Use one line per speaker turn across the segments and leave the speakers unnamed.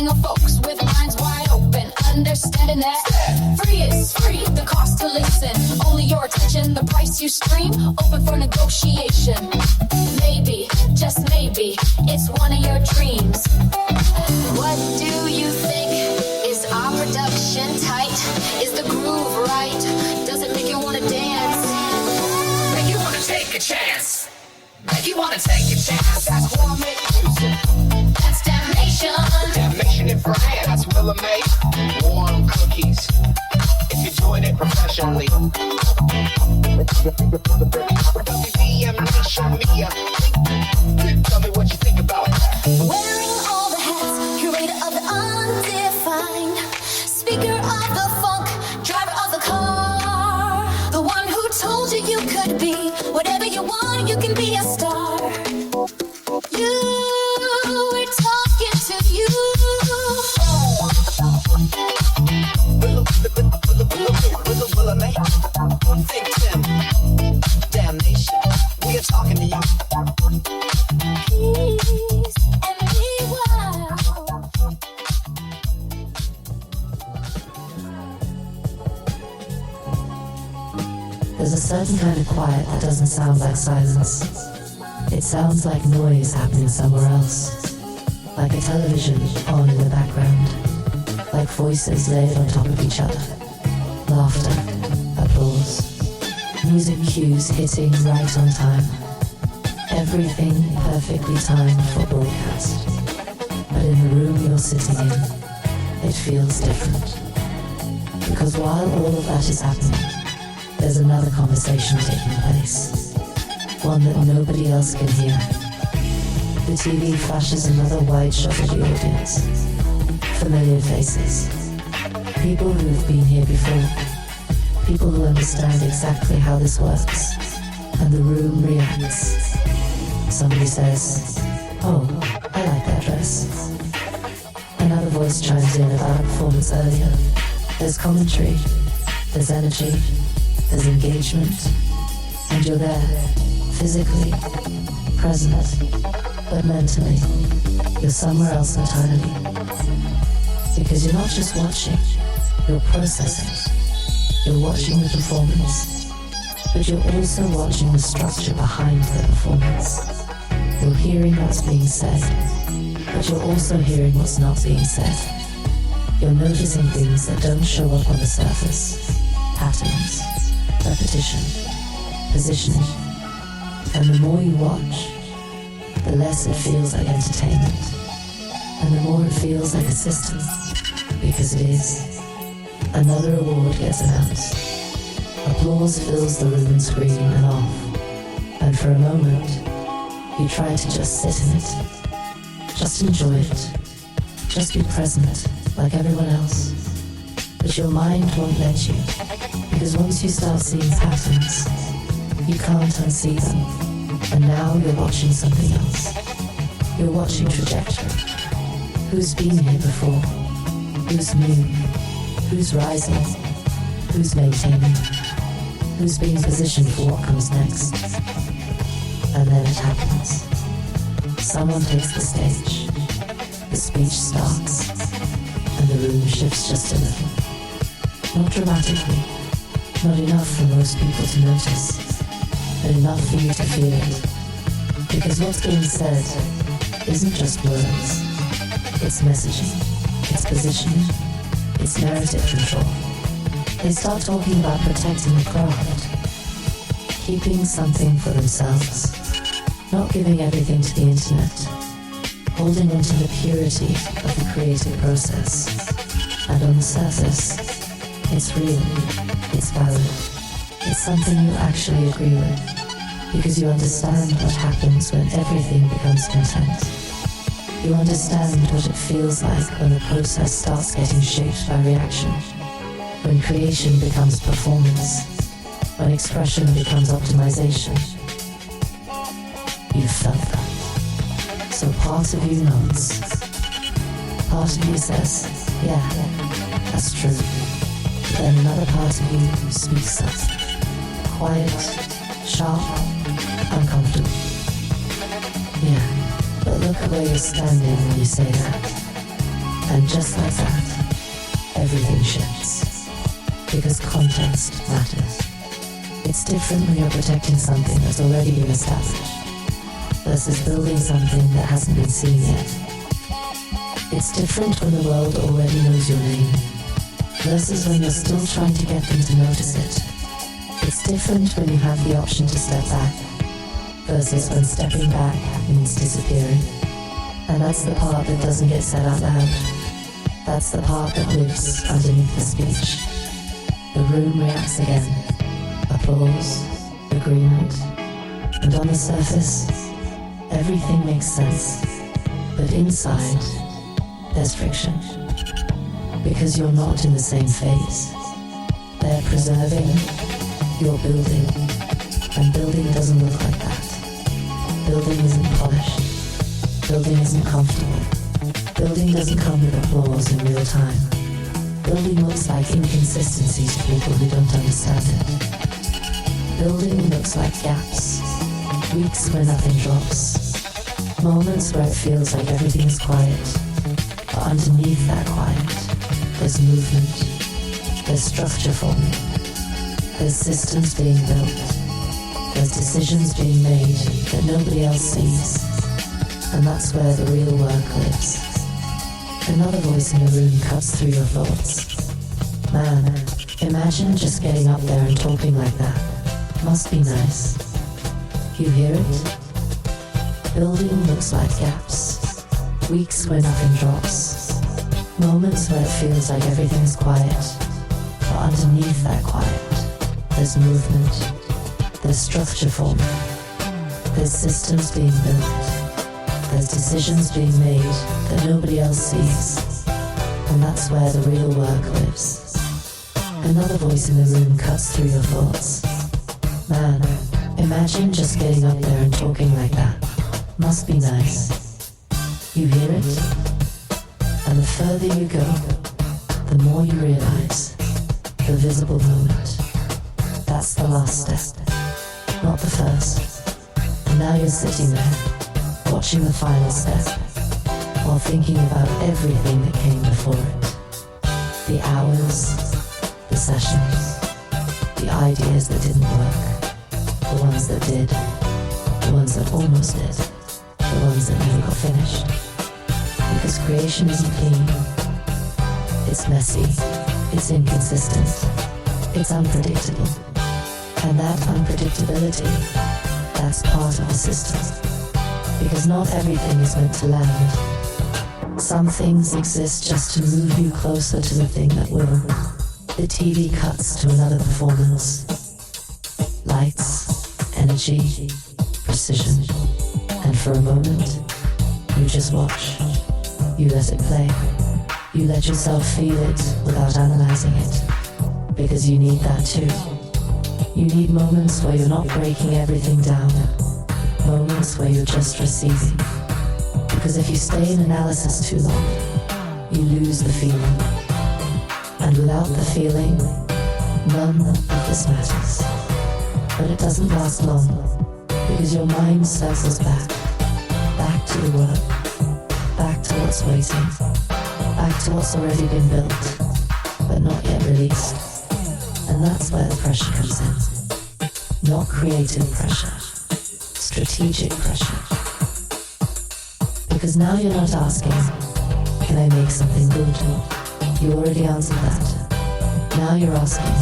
gang of folks with minds wide open, understanding that free is free, the cost to listen. Only your attention, the price you scream, open for negotiation. Maybe, just maybe, it's one of your dreams. What do you think? Is our production tight? Is the groove right? Does it make you wanna dance?
Make you wanna take a chance. Make you wanna take a chance.
That's what I make music. That's damnation.
Damnation in France. That's Willa May. Warm cookies. If you're doing it professionally. WBM Nation Mia. Tell me what you think about that.
Wearing all the hats, curator of the undefined, speaker of the funk, driver of the car, the one who told you you could be whatever you want, you can be a star. You, we're talking to you.
Willa May. Victim. Damnation. We are talking to you.
Peace and be wild.
There's a certain kind of quiet that doesn't sound like silence. It sounds like noise happening somewhere else. Like a television on in the background. Like voices laid on top of each other. Laughter, applause. Music cues hitting right on time. Everything perfectly timed for broadcast. But in the room you're sitting in, it feels different. Because while all of that is happening, there's another conversation taking place. One that nobody else can hear. The TV flashes another wide shot of the audience. Familiar faces. People who've been here before. People who understand exactly how this works. And the room reacts. Somebody says, "Oh, I like that dress." Another voice chimes in about a performance earlier. There's commentary. There's energy. There's engagement. And you're there, physically, present, but mentally, you're somewhere else entirely. Because you're not just watching, you're processing. You're watching the performance, but you're also watching the structure behind the performance. You're hearing what's being said, but you're also hearing what's not being said. You're noticing things that don't show up on the surface. Patterns, repetition, positioning. And the more you watch, the less it feels like entertainment. And the more it feels like a system, because it is. Another award gets announced. Applause fills the room and screen and off. And for a moment, you try to just sit in it. Just enjoy it. Just be present, like everyone else. But your mind won't let you. Because once you start seeing patterns, you can't unsee them. And now you're watching something else. You're watching trajectory. Who's been here before? Who's new? Who's rising? Who's maintaining? Who's being positioned for what comes next? And then it happens. Someone takes the stage. The speech starts. And the room shifts just a little. Not dramatically. Not enough for most people to notice. But enough for you to feel it. Because what's being said isn't just words. It's messaging. It's positioning. It's narrative control. They start talking about protecting the craft, keeping something for themselves, not giving everything to the internet, holding onto the purity of the creative process. And on the surface, it's real, it's valid, it's something you actually agree with, because you understand what happens when everything becomes content. You understand what it feels like when the process starts getting shaped by reaction, when creation becomes performance, when expression becomes optimization. You felt that. So part of you nods. Part of you says, yeah, that's true. But then another part of you speaks up. Quiet, sharp, uncomfortable. Yeah. But look at where you're standing when you say that. And just like that, everything shifts. Because context matters. It's different when you're protecting something that's already been established versus building something that hasn't been seen yet. It's different when the world already knows your name versus when you're still trying to get them to notice it. It's different when you have the option to step back versus when stepping back means disappearing. And that's the part that doesn't get said out loud. That's the part that lives underneath the speech. The room reacts again. Applause, agreement, and on the surface, everything makes sense. But inside, there's friction. Because you're not in the same phase. They're preserving, you're building. And building doesn't look like that. Building isn't polished. Building isn't comfortable. Building doesn't come with applause in real time. Building looks like inconsistency to people who don't understand it. Building looks like gaps. Weeks where nothing drops. Moments where it feels like everything's quiet. But underneath that quiet, there's movement. There's structure forming. There's systems being built. There's decisions being made that nobody else sees. And that's where the real work lives. Another voice in the room cuts through your thoughts. Man, imagine just getting up there and talking like that. Must be nice. You hear it? Building looks like gaps. Weeks where nothing drops. Moments where it feels like everything's quiet. But underneath that quiet, there's movement. There's structure forming. There's systems being built. There's decisions being made that nobody else sees. And that's where the real work lives. Another voice in the room cuts through your thoughts. Man, imagine just getting up there and talking like that. Must be nice. You hear it? And the further you go, the more you realize the visible moment. That's the last step, not the first. And now you're sitting there, watching the final step, while thinking about everything that came before it. The hours, the sessions, the ideas that didn't work, the ones that did, the ones that almost did, the ones that never got finished. Because creation isn't clean. It's messy, it's inconsistent, it's unpredictable. And that unpredictability, that's part of the system. Because not everything is meant to land. Some things exist just to move you closer to the thing that will. The TV cuts to another performance. Lights, energy, precision. And for a moment, you just watch. You let it play. You let yourself feel it without analyzing it. Because you need that too. You need moments where you're not breaking everything down. Moments where you're just receiving. Because if you stay in analysis too long, you lose the feeling. And without the feeling, none of this matters. But it doesn't last long, because your mind circles back. Back to the work. Back to what's waiting. Back to what's already been built, but not yet released. And that's where the pressure comes in. Not creative pressure. Strategic pressure. Because now you're not asking, can I make something good? You already answered that. Now you're asking,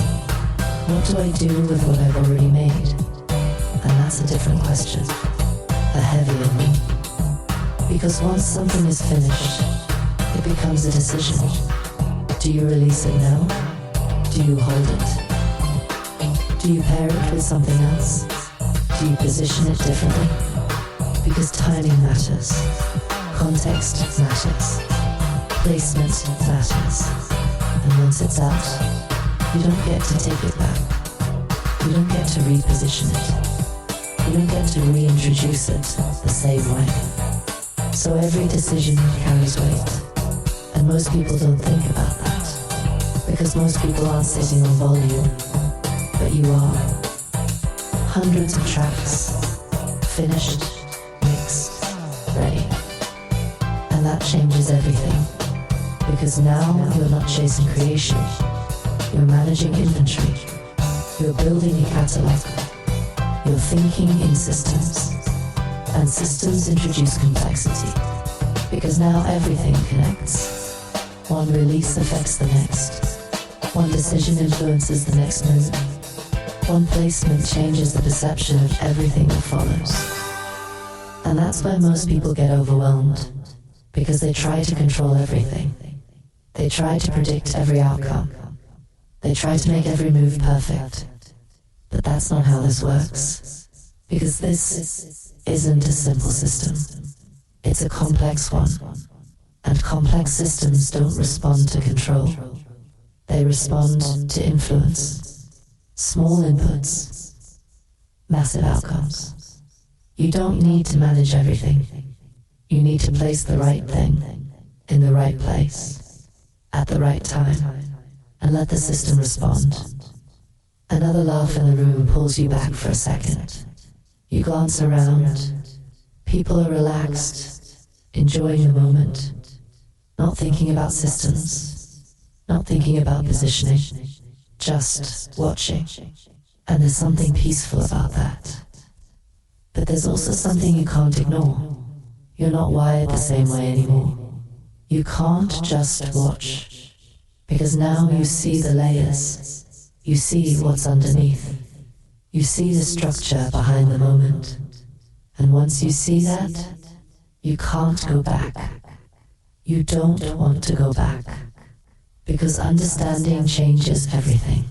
what do I do with what I've already made? And that's a different question. A heavier one. Because once something is finished, it becomes a decision. Do you release it now? Do you hold it? Do you pair it with something else? Do you position it differently? Because timing matters. Context matters. Placement matters. And once it's out, you don't get to take it back. You don't get to reposition it. You don't get to reintroduce it the same way. So every decision carries weight. And most people don't think about that. Because most people aren't sitting on volume. But you are. Hundreds of tracks, finished, mixed, ready. And that changes everything. Because now you're not chasing creation, you're managing inventory, you're building a catalog, you're thinking in systems, and systems introduce complexity. Because now everything connects. One release affects the next. One decision influences the next move. One placement changes the perception of everything that follows. And that's where most people get overwhelmed, because they try to control everything. They try to predict every outcome. They try to make every move perfect. But that's not how this works. Because this isn't a simple system. It's a complex one. And complex systems don't respond to control. They respond to influence. Small inputs, massive outcomes. You don't need to manage everything. You need to place the right thing in the right place at the right time and let the system respond. Another laugh in the room pulls you back for a second. You glance around. People are relaxed, enjoying the moment, not thinking about systems, not thinking about positioning, just watching. And there's something peaceful about that. But there's also something you can't ignore. You're not wired the same way anymore. You can't just watch. Because now you see the layers. You see what's underneath. You see the structure behind the moment. And once you see that, you can't go back. You don't want to go back. Because understanding changes everything.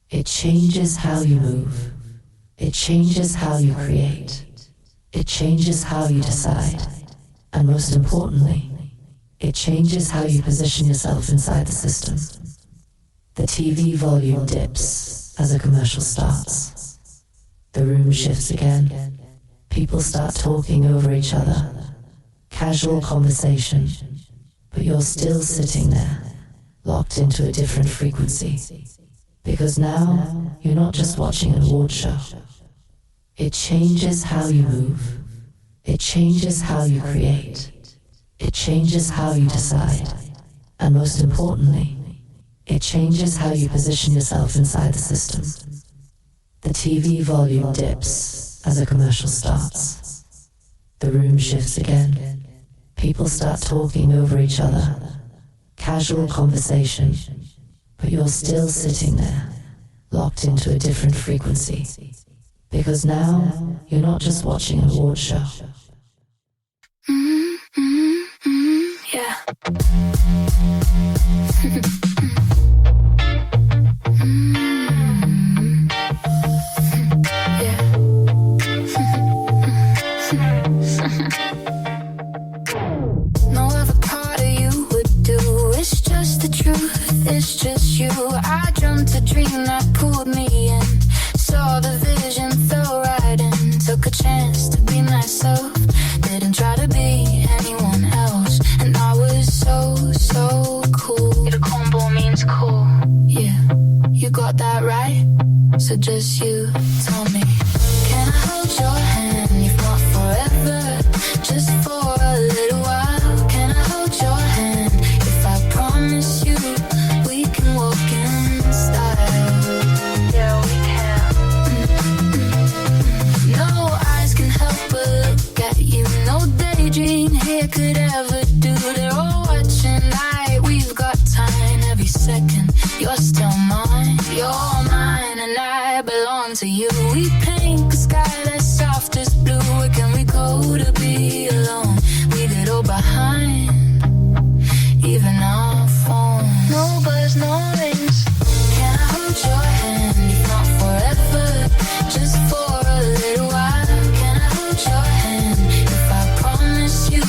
It changes how you move. It changes how you create. It changes how you decide. And most importantly, it changes how you position yourself inside the system. The TV volume dips as a commercial starts. The room shifts again. People start talking over each other. Casual conversation. But you're still sitting there, locked into a different frequency. Because now, you're not just watching an award show. It changes how you move. It changes how you create. It changes how you decide. And most importantly, it changes how you position yourself inside the system. The TV volume dips as a commercial starts. The room shifts again. People start talking over each other. Casual conversation. But you're still sitting there, locked into a different frequency. Because now, you're not just watching an award show.
Yeah. No other part of you would do. It's just the truth, it's just you. I dreamt a dream that pulled me in. Saw the vision, fell right in. Took a chance to be myself. Didn't try to be anyone else. And I was so cool. The combo means cool. Yeah, you got that right. So just you tell me, can I hold your hand? If not forever, just for a little while. Can I hold your hand? If I promise you, we can walk in style. Yeah, we can. No eyes can help but look at you. No daydream here could ever do. They're all watching night. We've got time every second. You're still mine. You're mine and I belong to you. We paint the sky that's soft as blue. Where can we go to be alone? Leave it all behind. Even our phone. No buzz, no rings. Can I hold your hand? If not forever, just for a little while. Can I hold your hand? If I promise you,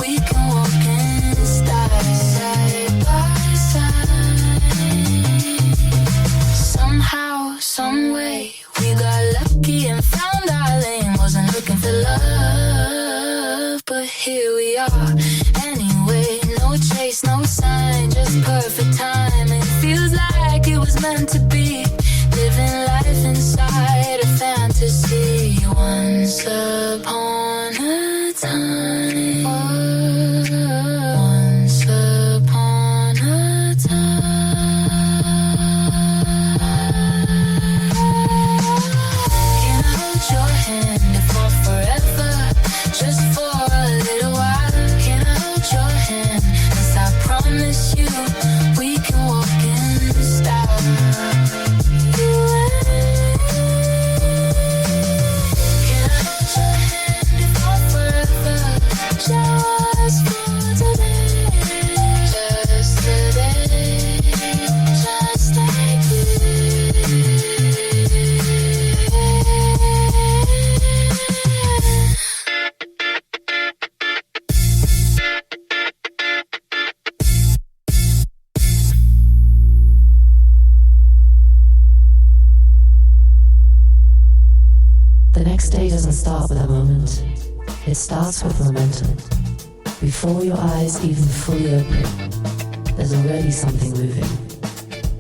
we can walk in style, side by side. Somehow, someway, we got lucky and found our lane. Wasn't looking for love, but here we are. Anyway, no chase, no sign, just perfect time. It feels like it was meant to be. Living life inside a fantasy. Once upon a time. Once upon
next day doesn't start with a moment. It starts with momentum. Before your eyes even fully open, there's already something moving.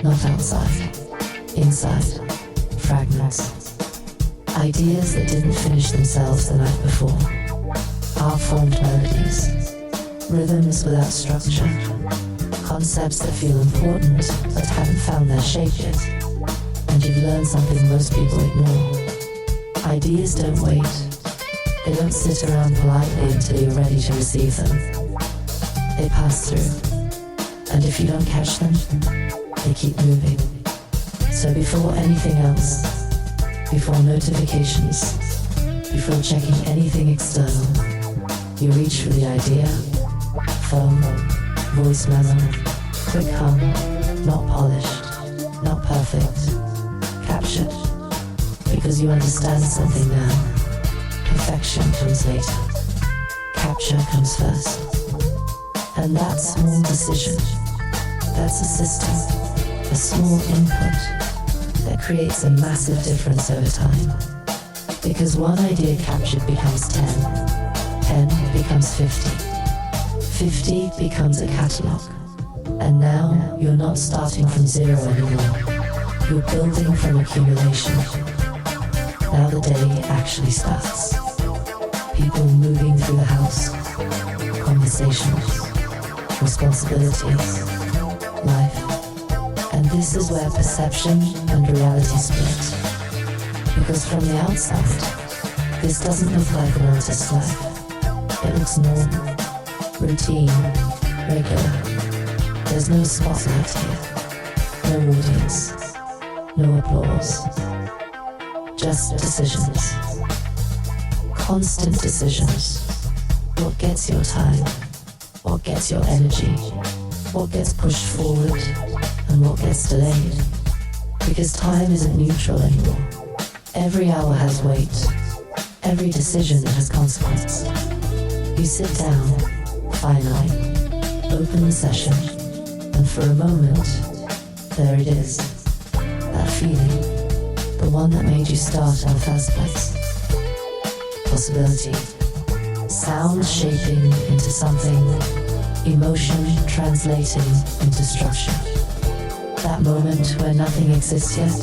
Not outside, inside, fragments. Ideas that didn't finish themselves the night before. Half-formed melodies. Rhythms without structure. Concepts that feel important but haven't found their shape yet. And you've learned something most people ignore. Ideas don't wait. They don't sit around politely until you're ready to receive them. They pass through. And if you don't catch them, they keep moving. So before anything else, before notifications, before checking anything external, you reach for the idea, phone, voice memo, quick hum, not polished, not perfect, captured, because you understand something now. Perfection comes later. Capture comes first. And that small decision, that's a system, a small input that creates a massive difference over time. Because one idea captured becomes 10, 10 becomes 50, 50 becomes a catalog. And now you're not starting from zero anymore. You're building from accumulation. Now the day actually starts. People moving through the house, conversations, responsibilities, life. And this is where perception and reality split. Because from the outside, this doesn't look like an artist's life. It looks normal, routine, regular. There's no spotlight here, no audience, no applause. Just decisions. Constant decisions. What gets your time? What gets your energy? What gets pushed forward? And what gets delayed? Because time isn't neutral anymore. Every hour has weight. Every decision has consequence. You sit down, finally, open the session, and for a moment, there it is. That feeling, the one that made you start in the first place. Possibility. Sound shaping into something, emotion translating into structure. That moment where nothing exists yet,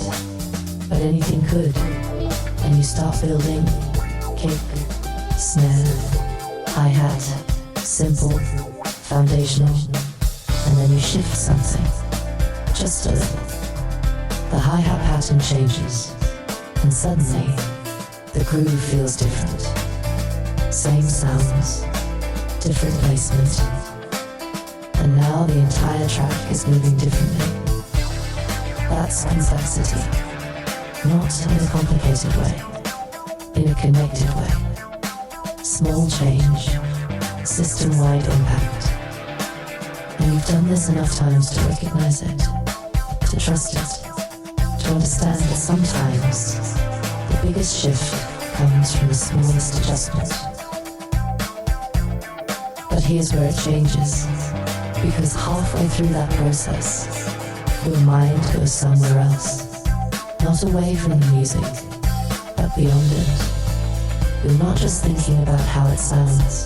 but anything could, and you start building kick, snare, hi-hat, simple, foundational, and then you shift something, just a little. The hi-hat pattern changes, and suddenly, the groove feels different. Same sounds, different placement. And now the entire track is moving differently. That's complexity. Not in a complicated way, in a connected way. Small change, system-wide impact. And you've done this enough times to recognize it, to trust it, to understand that sometimes the biggest shift comes from the smallest adjustment. But here's where it changes, because halfway through that process, your mind goes somewhere else, not away from the music, but beyond it. You're not just thinking about how it sounds,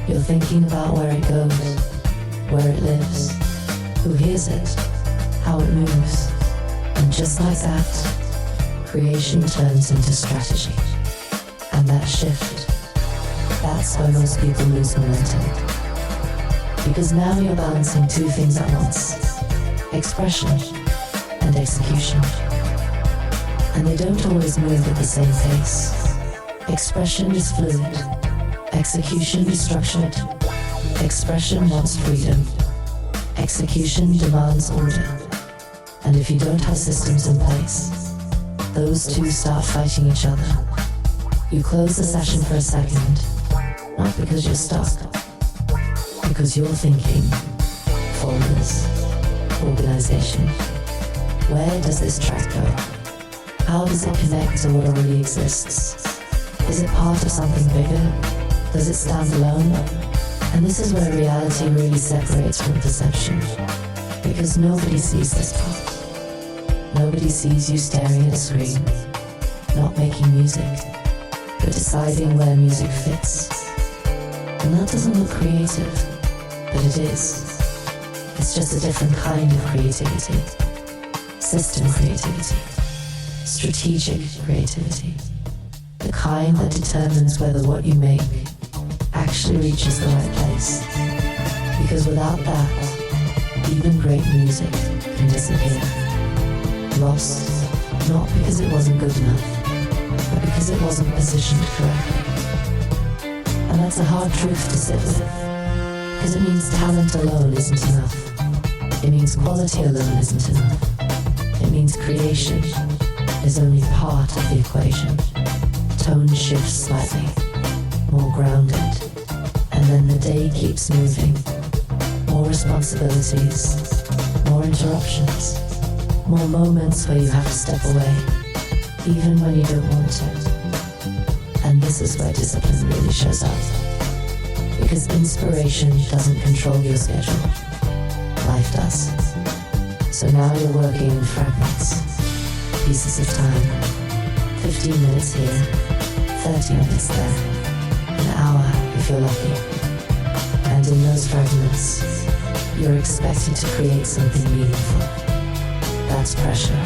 you're thinking about where it goes, where it lives, who hears it, how it moves, and just like that, creation turns into strategy. And that shift, that's where most people lose momentum. Because now you're balancing two things at once, expression and execution. And they don't always move at the same pace. Expression is fluid, execution is structured. Expression wants freedom, execution demands order. And if you don't have systems in place, those two start fighting each other. You close the session for a second, not because you're stuck, because you're thinking, folders, organization. Where does this track go? How does it connect to what already exists? Is it part of something bigger? Does it stand alone? And this is where reality really separates from perception, because nobody sees this part. Nobody sees you staring at a screen, not making music, but deciding where music fits. And that doesn't look creative, but it is. It's just a different kind of creativity. System creativity. Strategic creativity. The kind that determines whether what you make actually reaches the right place. Because without that, even great music can disappear. Lost, not because it wasn't good enough, but because it wasn't positioned correctly. And that's a hard truth to sit with, because it means talent alone isn't enough. It means quality alone isn't enough. It means creation is only part of the equation. Tone shifts slightly, more grounded, and then the day keeps moving. More responsibilities, more interruptions, more moments where you have to step away, even when you don't want to. And this is where discipline really shows up. Because inspiration doesn't control your schedule. Life does. So now you're working in fragments, pieces of time. 15 minutes here, 30 minutes there, an hour if you're lucky. And in those fragments, you're expected to create something meaningful. That's pressure,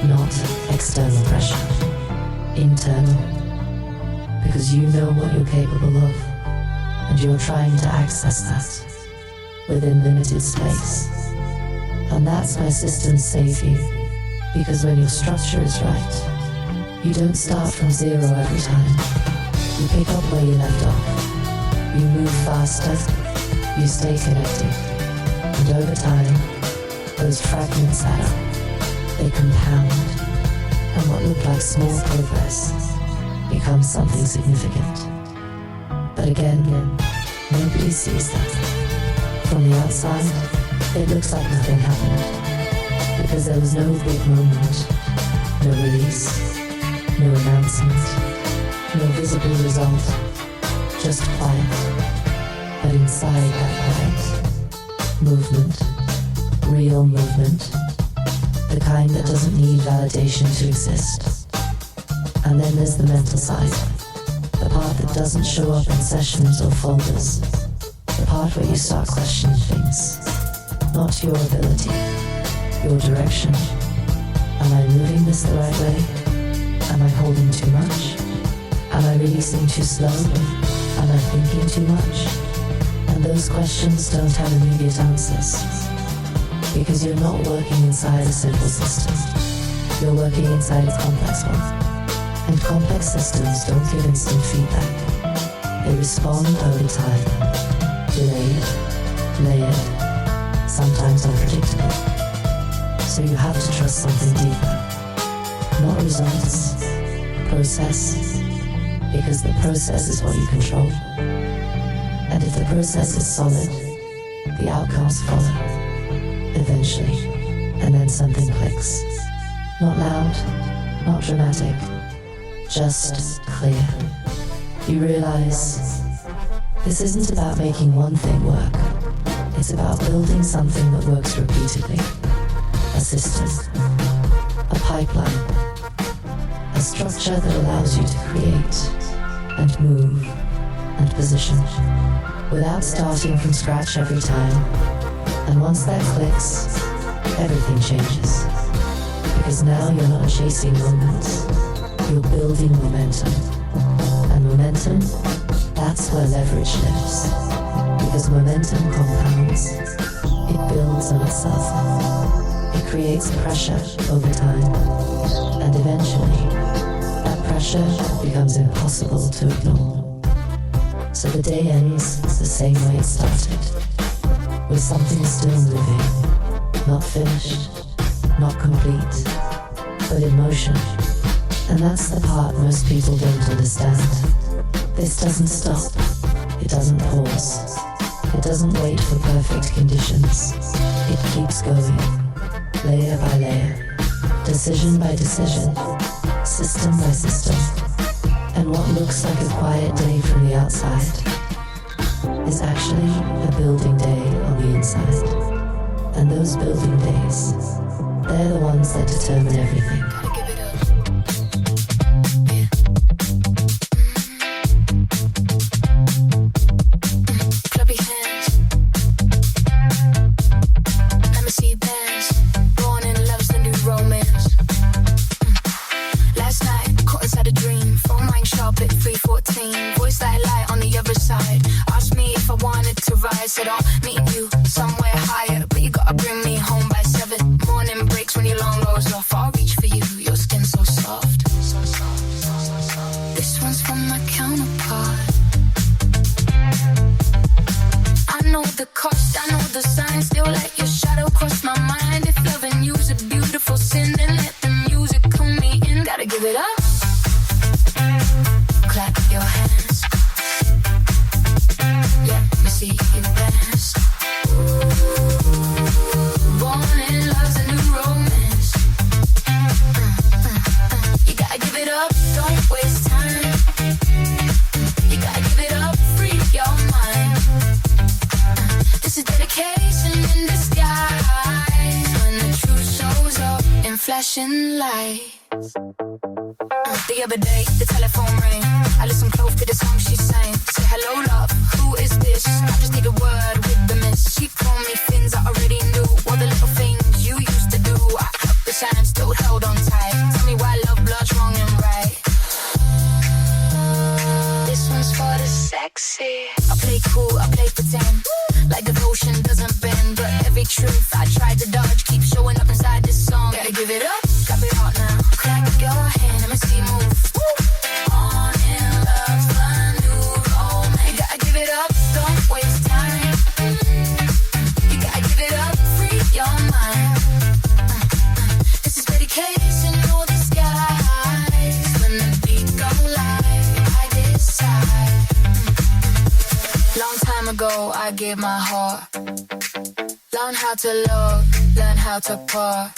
not external pressure. Internal. Because you know what you're capable of, and you're trying to access that within limited space. And that's where systems save you, because when your structure is right, you don't start from zero every time. You pick up where you left off. You move faster, you stay connected, and over time, those fragments add up, they compound, and what looked like small progress becomes something significant. But again, nobody sees that. From the outside, it looks like nothing happened, because there was no big moment, no release, no announcement, no visible result, just quiet. But inside that quiet, movement, real movement, the kind that doesn't need validation to exist. And then there's the mental side, the part that doesn't show up in sessions or folders, the part where you start questioning things, not your ability, your direction. Am I moving this the right way? Am I holding too much? Am I releasing too slow? Am I thinking too much? And those questions don't have immediate answers, because you're not working inside a simple system. You're working inside a complex one. And complex systems don't give instant feedback. They respond over time, delayed, layered, sometimes unpredictable. So you have to trust something deeper. Not results, process, because the process is what you control. And if the process is solid, the outcomes follow, eventually, and then something clicks. Not loud, not dramatic, just clear. You realize this isn't about making one thing work. It's about building something that works repeatedly. A system, a pipeline, a structure that allows you to create and move and position without starting from scratch every time. And once that clicks, everything changes. Because now you're not chasing moments. You're building momentum. And momentum, that's where leverage lives. Because momentum compounds. It builds on itself. It creates pressure over time. And eventually, that pressure becomes impossible to ignore. So the day ends the same way it started. With something still moving. Not finished, not complete, but in motion. And that's the part most people don't understand. This doesn't stop. It doesn't pause. It doesn't wait for perfect conditions. It keeps going, layer by layer, decision by decision, system by system. And what looks like a quiet day from the outside is actually a building day on the inside. And those building days, they're the ones that determine everything.
could all meet you somewhere higher, but you gotta bring me home by 7. Morning breaks when your alarm goes off. I'll reach for you, your skin so soft. This one's from my counterpart. I know the cost, I know the signs. Still let your shadow cross my mind. If loving you's a beautiful sin, then let the music pull me in. Gotta give it up. Clap your hands. Let me see you dance. Born in love's a new romance. You gotta give it up, don't waste time. You gotta give it up, free your mind. This is dedication in disguise. When the truth shows up in flashing lights. The other day, the telephone rang. I listened close to the song she sang. Say, hello, love, who is this? I just need a word with the miss. She told me things I already knew. All the little things you used to do. I hope the sign still held on tight. Tell me why love blood's wrong and right. This one's for the sexy. I play cool, I play pretend. Like devotion doesn't bend. But every truth I tried to dodge keeps showing up inside this song. Gotta give it up, got it hot now. Clap your hand, let me see you move. On in love's a new romance. You gotta give it up, don't waste time. You gotta give it up, free your mind. This is dedication, no disguise. When the beat go live, I decide. Long time ago, I gave my heart. Learn how to love, learn how to part.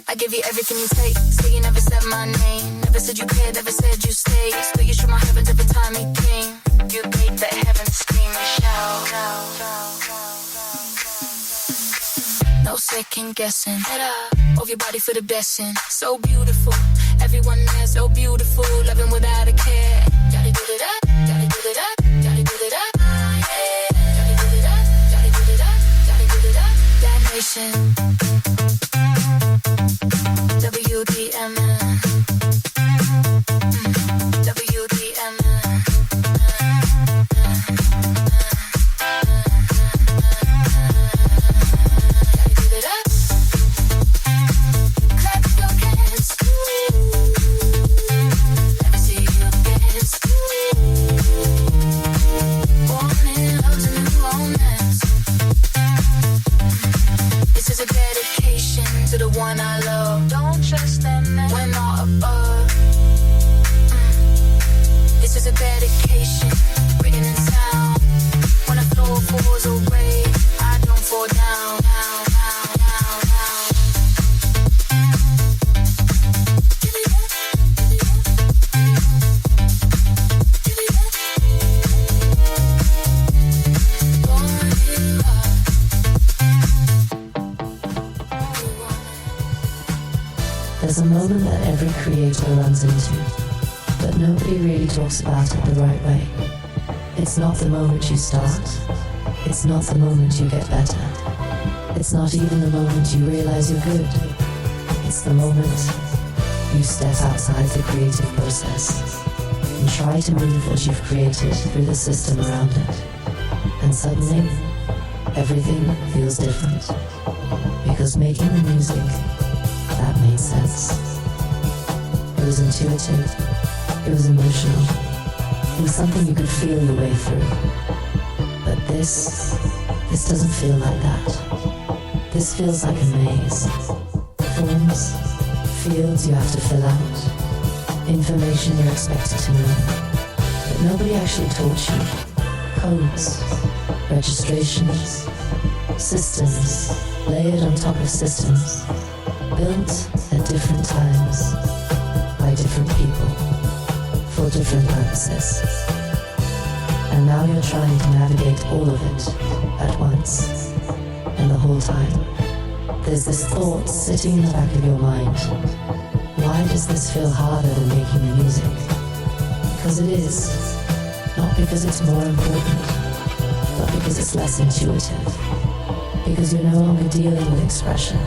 I give you everything you take. Say you never said my name. Never said you cared, never said you stayed. Still you show my heavens every time you came. You made the heavens scream and shout. No second guessing. Move your body for the blessing. So beautiful, everyone there so beautiful. Loving without a care. Gotta give it up, gotta give it up, gotta give it up. WDMN. WDMN. Give it up. Clap your hands. Let me see you dance. Born in love's a new romance. This is a dedication to the one I love. Don't trust them, we're not above. This is a dedication written in sound. When the floor falls away, I don't fall down.
There's a moment that every creator runs into, but nobody really talks about it the right way. It's not the moment you start. It's not the moment you get better. It's not even the moment you realize you're good. It's the moment you step outside the creative process and try to move what you've created through the system around it. And suddenly, everything feels different. Because making the music, that made sense. It was intuitive. It was emotional. It was something you could feel your way through. But this doesn't feel like that. This feels like a maze. Forms, fields you have to fill out. Information you're expected to know. But nobody actually taught you. Codes, registrations, systems, layered on top of systems. Built at different times, by different people, for different purposes. And now you're trying to navigate all of it at once. And the whole time, there's this thought sitting in the back of your mind. Why does this feel harder than making the music? Because it is. Not because it's more important, but because it's less intuitive. Because you're no longer dealing with expression.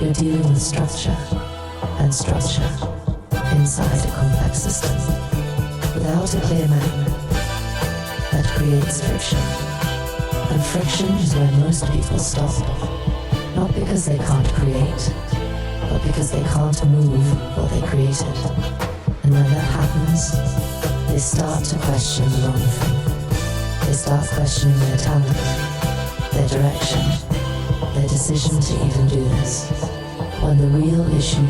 You're dealing with structure, and structure inside a complex system. Without a clear map that creates friction, and And friction is where most people stop. Not because they can't create, but because they can't move what they created. And when that happens, they start to question the wrong thing. They start questioning their talent, their direction, their decision to even do this. When the real issue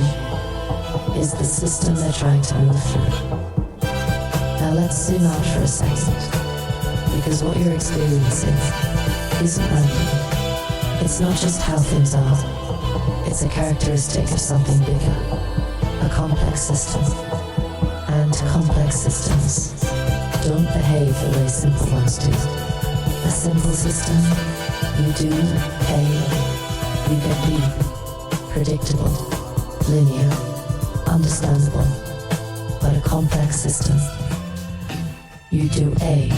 is the system they're trying to move through. Now let's zoom out for a second, because what you're experiencing isn't random. It's not just how things are, it's a characteristic of something bigger, a complex system. And complex systems don't behave the way simple ones do. A simple system, you do A, you get B. Predictable, linear, understandable. But a complex system, you do A,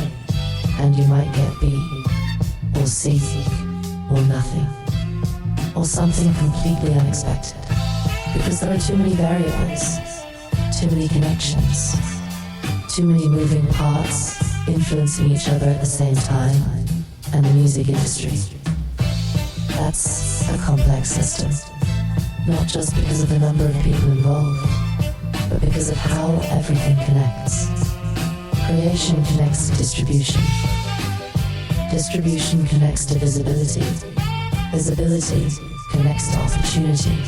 and you might get B, or C, or nothing, or something completely unexpected. Because there are too many variables, too many connections, too many moving parts influencing each other at the same time, and the music industry. That's a complex system, not just because of the number of people involved, but because of how everything connects. Creation connects to distribution. Distribution connects to visibility. Visibility connects to opportunity.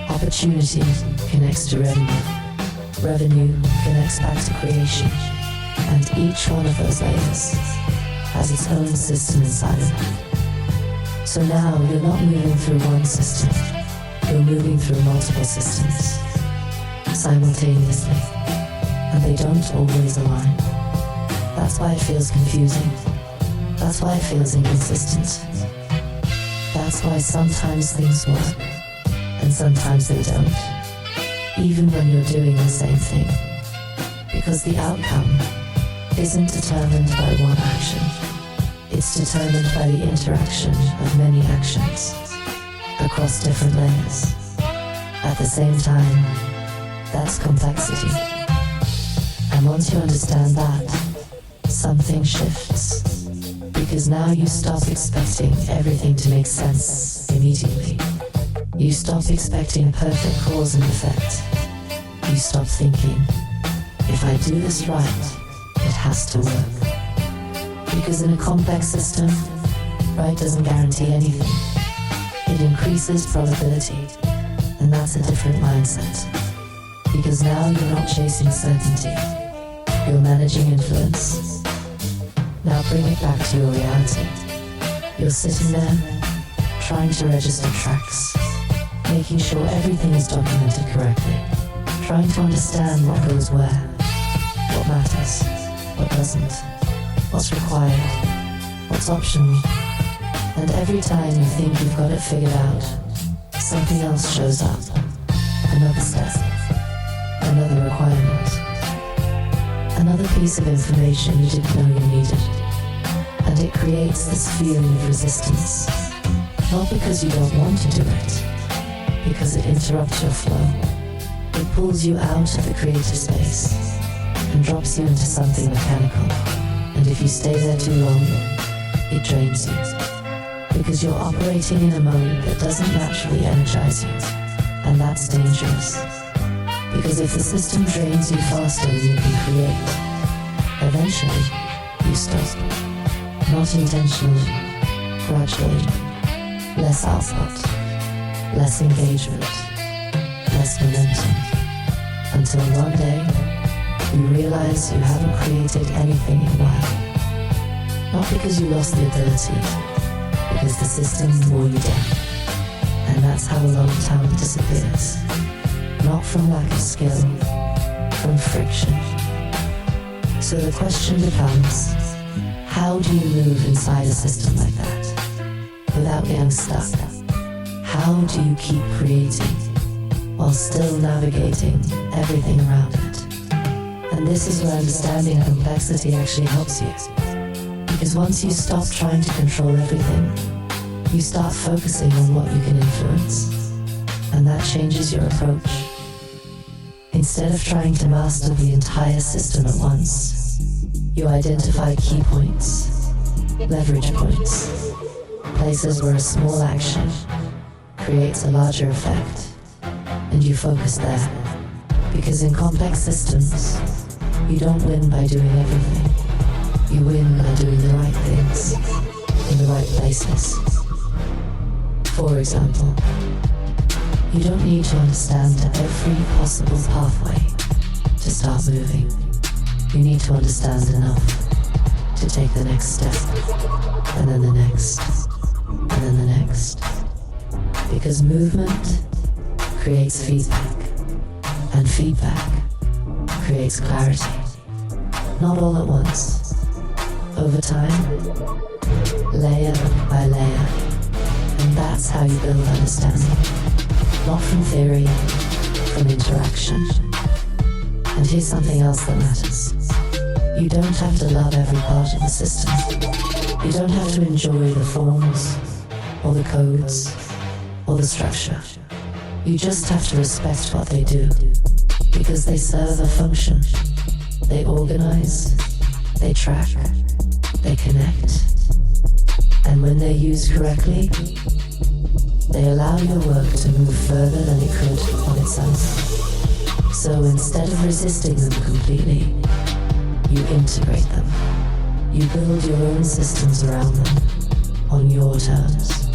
Opportunity connects to revenue. Revenue connects back to creation. And each one of those layers has its own system inside of it. So now you're not moving through one system, you're moving through multiple systems simultaneously, and they don't always align. That's why it feels confusing. That's why it feels inconsistent. That's why sometimes things work, and sometimes they don't, even when you're doing the same thing. Because the outcome isn't determined by one action. It's determined by the interaction of many actions across different layers. At the same time, that's complexity. And once you understand that, something shifts. Because now you stop expecting everything to make sense immediately. You stop expecting perfect cause and effect. You stop thinking, if I do this right, it has to work. Because in a complex system, right doesn't guarantee anything. It increases probability, and that's a different mindset. Because now you're not chasing certainty, you're managing influence. Now bring it back to your reality. You're sitting there, trying to register tracks, making sure everything is documented correctly, trying to understand what goes where, what matters, what doesn't, what's required, what's optional. And every time you think you've got it figured out, something else shows up. Another step, another requirement, another piece of information you didn't know you needed. And it creates this feeling of resistance. Not because you don't want to do it, because it interrupts your flow. It pulls you out of the creative space and drops you into something mechanical. And if you stay there too long, it drains you. Because you're operating in a mode that doesn't naturally energize you. And that's dangerous. Because if the system drains you faster than you can create, eventually you stop. Not intentionally, gradually. Less output, less engagement, less momentum. Until one day, you realize you haven't created anything in a while. Not because you lost the ability, because the system wore you down. And that's how a lot of talent disappears. Not from lack of skill, from friction. So the question becomes, how do you move inside a system like that without getting stuck? How do you keep creating while still navigating everything around it? And this is where understanding complexity actually helps you. Because once you stop trying to control everything, you start focusing on what you can influence. And that changes your approach. Instead of trying to master the entire system at once, you identify key points, leverage points, places where a small action creates a larger effect, and you focus there. Because in complex systems, you don't win by doing everything. You win by doing the right things in the right places. For example, you don't need to understand every possible pathway to start moving. You need to understand enough to take the next step, and then the next, and then the next. Because movement creates feedback, and feedback creates clarity. Not all at once, over time, layer by layer, and that's how you build understanding. Not from theory, from interaction. And here's something else that matters. You don't have to love every part of the system. You don't have to enjoy the forms, or the codes, or the structure. You just have to respect what they do, because they serve a function. They organize, they track, they connect. And when they're used correctly, they allow your work to move further than it could on its own. So instead of resisting them completely, you integrate them. You build your own systems around them, on your terms,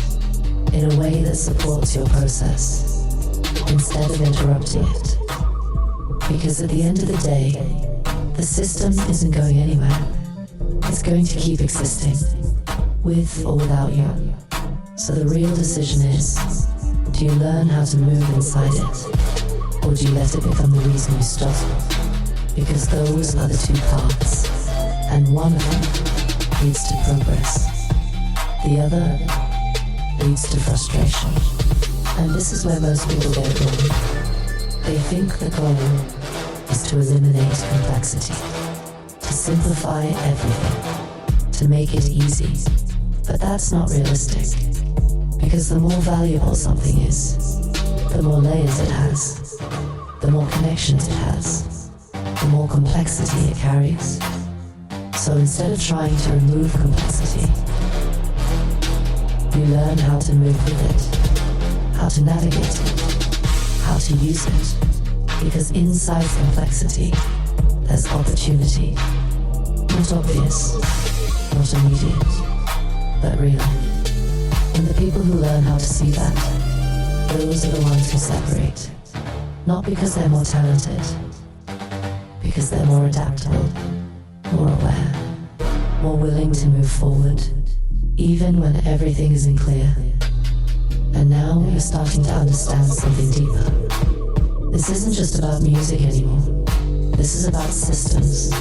in a way that supports your process, instead of interrupting it. Because at the end of the day, the system isn't going anywhere. It's going to keep existing, with or without you. So the real decision is, do you learn how to move inside it, or do you let it become the reason you stop? Because those are the two paths, and one of them leads to progress. The other leads to frustration. And this is where most people get it wrong. They think the goal is to eliminate complexity, to simplify everything, to make it easy. But that's not realistic. Because the more valuable something is, the more layers it has, the more connections it has, the more complexity it carries. So instead of trying to remove complexity, you learn how to move with it, how to navigate it, how to use it. Because inside complexity, there's opportunity. Not obvious, not immediate, but real. And the people who learn how to see that, those are the ones who separate. Not because they're more talented, because they're more adaptable, more aware, more willing to move forward, even when everything isn't clear. And now you're starting to understand something deeper. This isn't just about music anymore. This is about systems,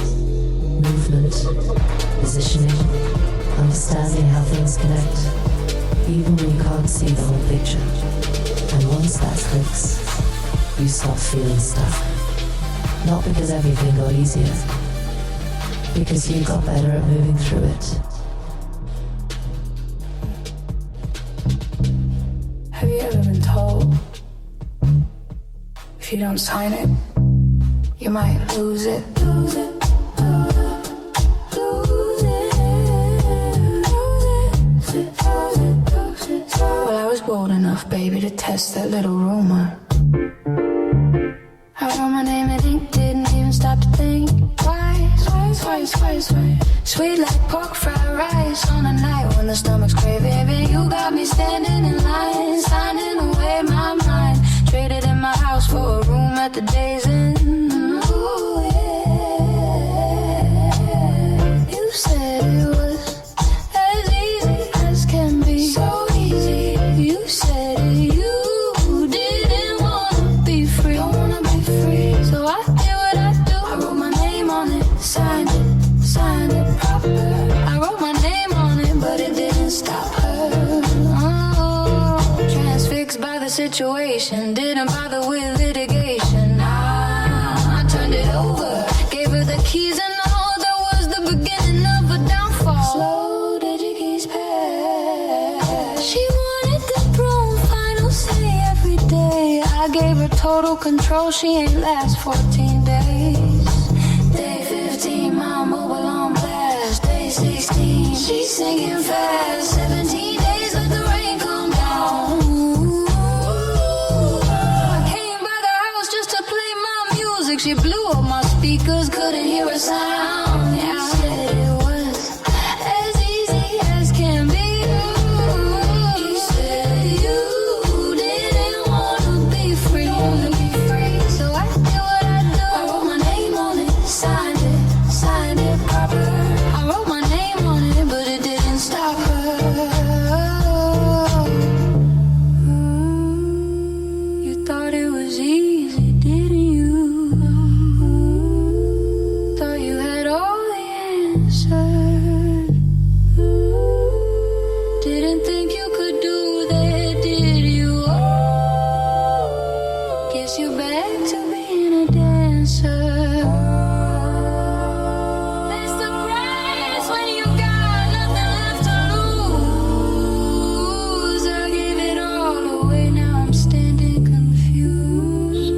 movement, positioning, understanding how things connect, even when you can't see the whole picture. And once that clicks, you stop feeling stuck. Not because everything got easier, because you got better at moving through it.
Have you ever been told, if you don't sign it, you might lose it? Lose it. Bold enough, baby, to test that little rumor. I wrote my name in ink, didn't even stop to think twice. Sweet like pork fried rice on a night when the stomach's craving. Baby, you got me standing in line, signing away my mind. Traded in my house for a room at the Days Inn. Ooh, yeah. You said it was as easy as can be. So easy. You said you didn't wanna be free. Don't wanna be free. So I did what I do. I wrote my name on it, signed it proper. I wrote my name on it, but it didn't stop her. Oh, transfixed by the situation, didn't bother with litigation. I turned it over, gave her the keys, and all that was the beginning of a downfall. Slow did you keys pass? She wanted the broom, final say every day. I gave her total control, she ain't last 14 days. Day 15, my mobile on blast. Day 16. She's singing fast. 17 days, let the rain come down. I came by the house just to play my music. She blew up my speakers, couldn't hear a sound. Yeah, I said it was as easy as can be. You said you didn't wanna be free. So I did what I do. I wrote my name on it, signed it proper. I wrote my name on it, but it didn't stop her. You thought it was easy, didn't you? Thought you had all the answers. Didn't think you could do that, did you? Guess you're back to being a dancer. That's the price when you got nothing left to lose. I gave it all away, now I'm standing confused.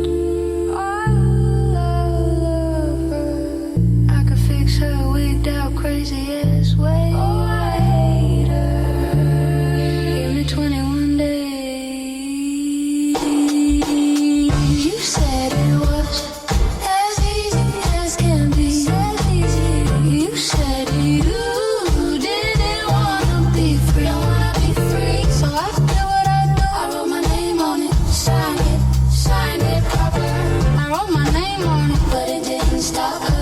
I love her. I could fix her wigged out crazy ass way. Oh, I hate her. Give me 21 days. You said it was as easy as can be. You said you didn't wanna be free. So I did what I do. I wrote my name on it, signed it proper. I wrote my name on it, but it didn't stop her.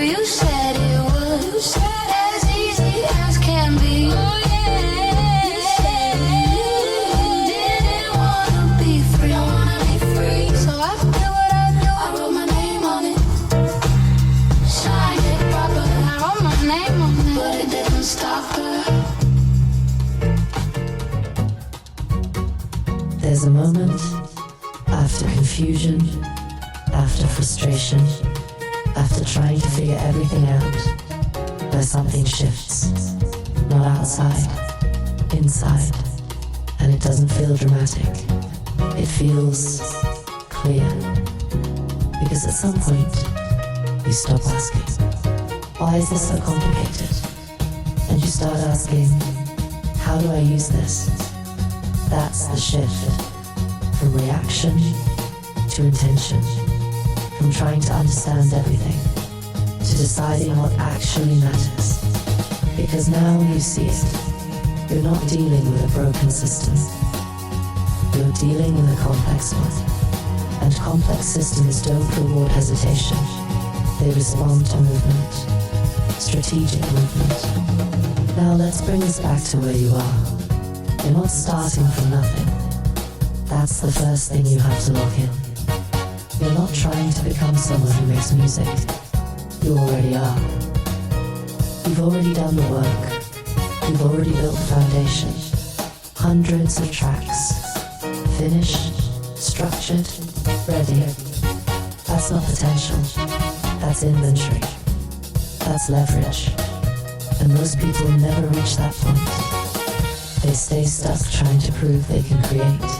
You said it was as easy as can be. Oh yeah. You said you didn't wanna be free. So I did what I do. I wrote my name on it, signed it proper. I wrote my name on it, but it didn't stop her.
There's a moment after confusion, after frustration, after trying to figure everything out, where something shifts. Not outside, inside. And it doesn't feel dramatic. It feels clear. Because at some point, you stop asking, why is this so complicated? And you start asking, how do I use this? That's the shift. From reaction to intention. From trying to understand everything to deciding what actually matters. Because now you see it. You're not dealing with a broken system. You're dealing with a complex one. And complex systems don't reward hesitation. They respond to movement. Strategic movement. Now let's bring us back to where you are. You're not starting from nothing. That's the first thing you have to lock in. You're not trying to become someone who makes music. You already are. You've already done the work. You've already built the foundation. Hundreds of tracks. Finished, structured, ready. That's not potential. That's inventory. That's leverage. And most people never reach that point. They stay stuck trying to prove they can create.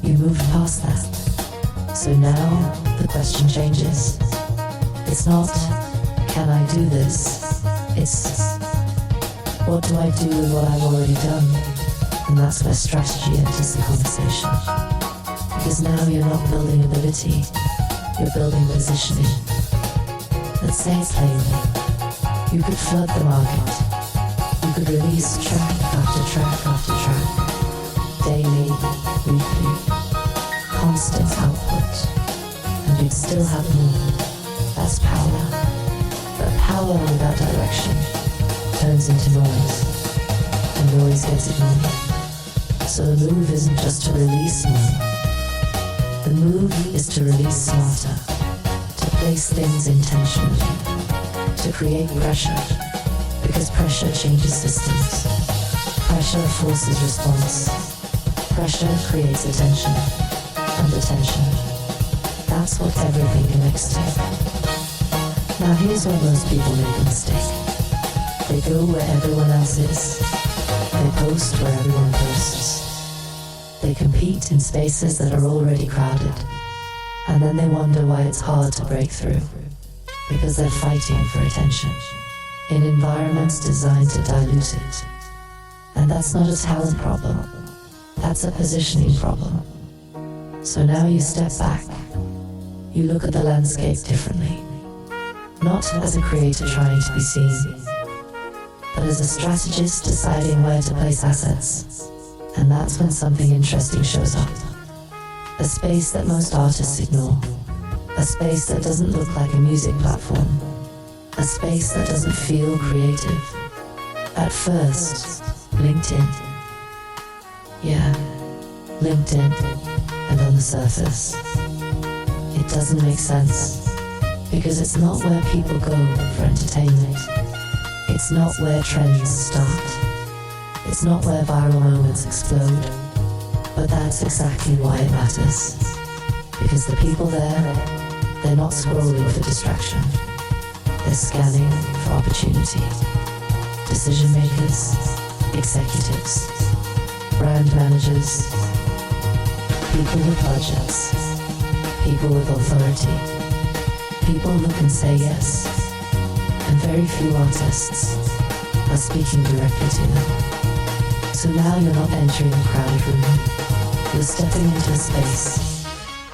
You moved past that. So now the question changes. It's not, can I do this? It's, what do I do with what I've already done? And that's where strategy enters the conversation. Because now you're not building ability, you're building positioning. Let's say it plainly. You could flood the market. You could release track after track after track. Daily, weekly, constant output. And you'd still have more. That's power. But power without direction turns into noise. And noise gets ignored. So the move isn't just to release more. The move is to release smarter. To place things intentionally. To create pressure. Because pressure changes systems. Pressure forces response. Pressure creates attention. And attention. That's what everything connects to. Now here's where most people make a mistake. They go where everyone else is. They post where everyone posts. They compete in spaces that are already crowded. And then they wonder why it's hard to break through. because they're fighting for attention in environments designed to dilute it. And that's not a talent problem, that's a positioning problem. So now you step back, you look at the landscape differently, not as a creator trying to be seen, but as a strategist deciding where to place assets. And that's when something interesting shows up. A space that most artists ignore. A space that doesn't look like a music platform. A space that doesn't feel creative. At first, LinkedIn. Yeah, LinkedIn. And on the surface, it doesn't make sense. Because it's not where people go for entertainment. It's not where trends start. It's not where viral moments explode. But that's exactly why it matters. Because the people there, they're not scrolling for distraction. They're scanning for opportunity. Decision makers, executives, brand managers, people with budgets, people with authority, people who can say yes, and very few artists are speaking directly to them. So now you're not entering a crowded room, you're stepping into a space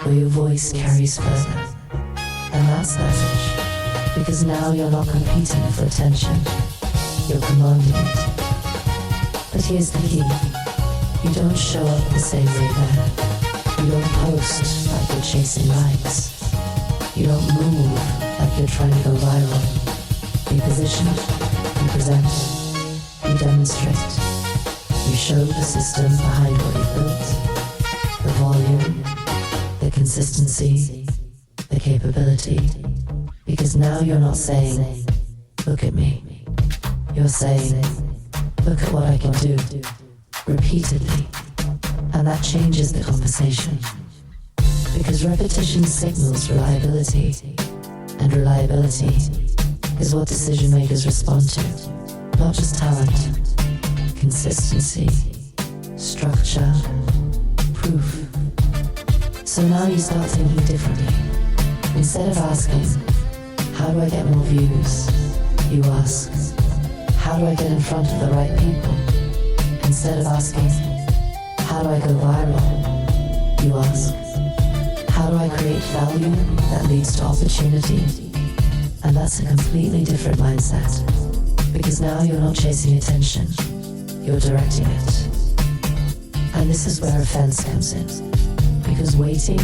where your voice carries further. And that's leverage, because now you're not competing for attention, you're commanding it. But here's the key, you don't show up the same way there. You don't post like you're chasing likes. You don't move like you're trying to go viral. You position, you present, you demonstrate. You show the system behind what you built, the volume, the consistency, the capability. Because now you're not saying, look at me. You're saying, look at what I can do, repeatedly. And that changes the conversation. Because repetition signals reliability, and reliability is what decision makers respond to. Not just talent, consistency, structure, proof. So now you start thinking differently. Instead of asking, how do I get more views? You ask, how do I get in front of the right people? Instead of asking, how do I go viral? You ask, how do I create value that leads to opportunity? And that's a completely different mindset. Because now you're not chasing attention, you're directing it. And this is where offense comes in. Because waiting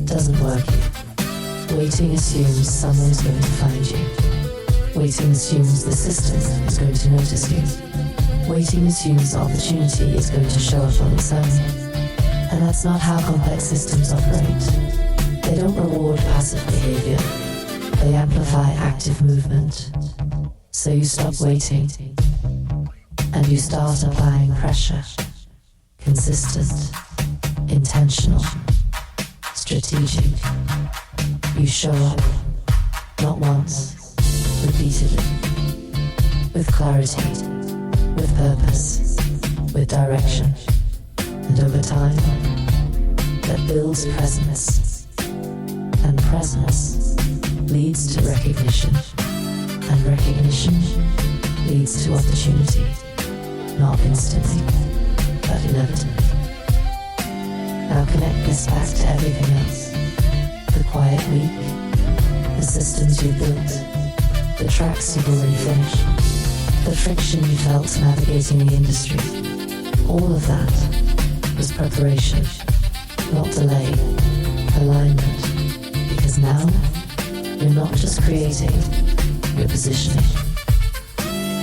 doesn't work here. Waiting assumes someone's going to find you. Waiting assumes the system is going to notice you. Waiting assumes opportunity is going to show up on its own. And that's not how complex systems operate. They don't reward passive behavior. They amplify active movement. So you stop waiting and you start applying pressure. Consistent, intentional, strategic. You show up, not once, repeatedly, with clarity, with purpose, with direction. And over time, that builds presence. And presence leads to recognition. And recognition leads to opportunity. Not instantly, but inevitably. Now connect this back to everything else. The quiet week, the systems you built, the tracks you've already finished, the friction you felt navigating the industry. All of that was preparation, not delay, alignment. Because now, you're not just creating, you're positioning.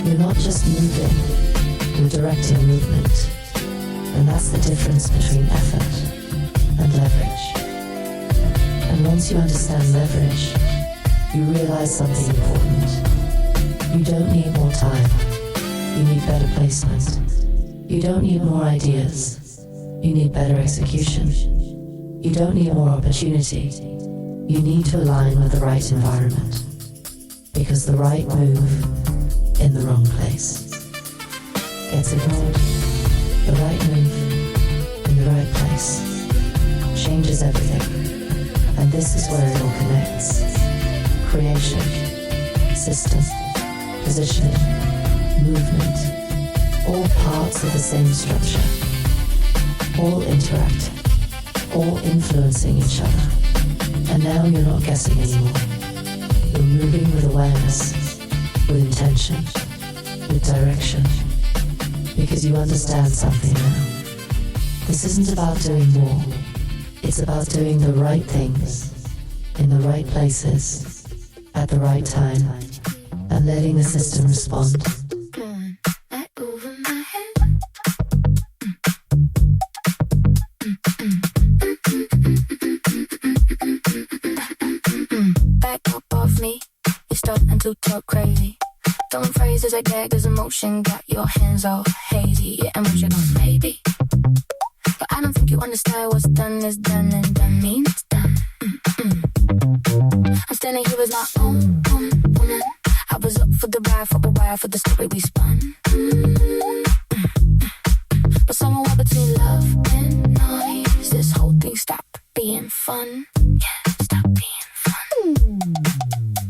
You're not just moving, you're directing movement. And that's the difference between effort and leverage. And once you understand leverage, you realize something important. You don't need more time. You need better placement. You don't need more ideas. You need better execution. You don't need more opportunity. You need to align with the right environment. Because the right move in the wrong place gets ignored. The right move in the right place changes everything. And this is where it all connects. creation, system, positioning, movement, all parts of the same structure, all interacting, all influencing each other. And now you're not guessing anymore. You're moving with awareness, with intention, with direction, because you understand something now. This isn't about doing more. It's about doing the right things, in the right places, at the right time, and letting the system respond.
Back up off me, you're starting to talk crazy. Throwing phrases like that, cause emotion got your hands all hazy. Yeah, emotion on maybe. But I don't think you understand what's done is done and done means done. I'm standing here as my own woman. I was up for the ride for a while for the story we spun. But somewhere between love and noise, this whole thing stopped being fun. Yeah, stop being fun.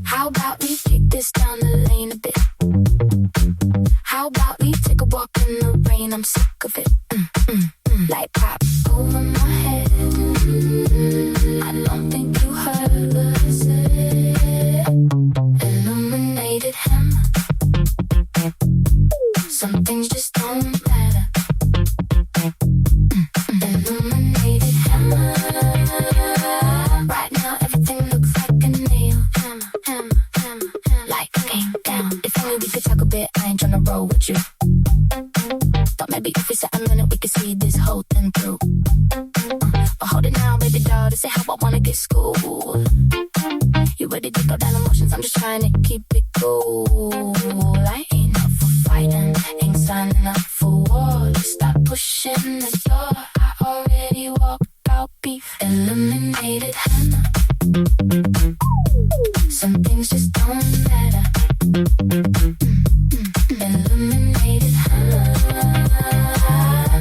How about we kick this down the lane a bit? How about we take a walk in the rain? I'm sick of it. Like pop over my head. I don't think you heard what I said. Illuminated hammer. Some things just don't matter. Illuminated hammer. Right now everything looks like a nail. Hammer, hammer, hammer, hammer. Like came down. If only we could talk a bit, I ain't tryna roll with you. Thought maybe if we sat a minute we could see this whole thing through. But hold it now, baby doll, this ain't how I wanna get schooled. You ready to go down emotions, I'm just trying to keep it cool. I ain't up for fighting, ain't signing up for war. Just stop pushing the door, I already walked out beef. Eliminated hammer. Some things just don't matter. Illuminated hammer.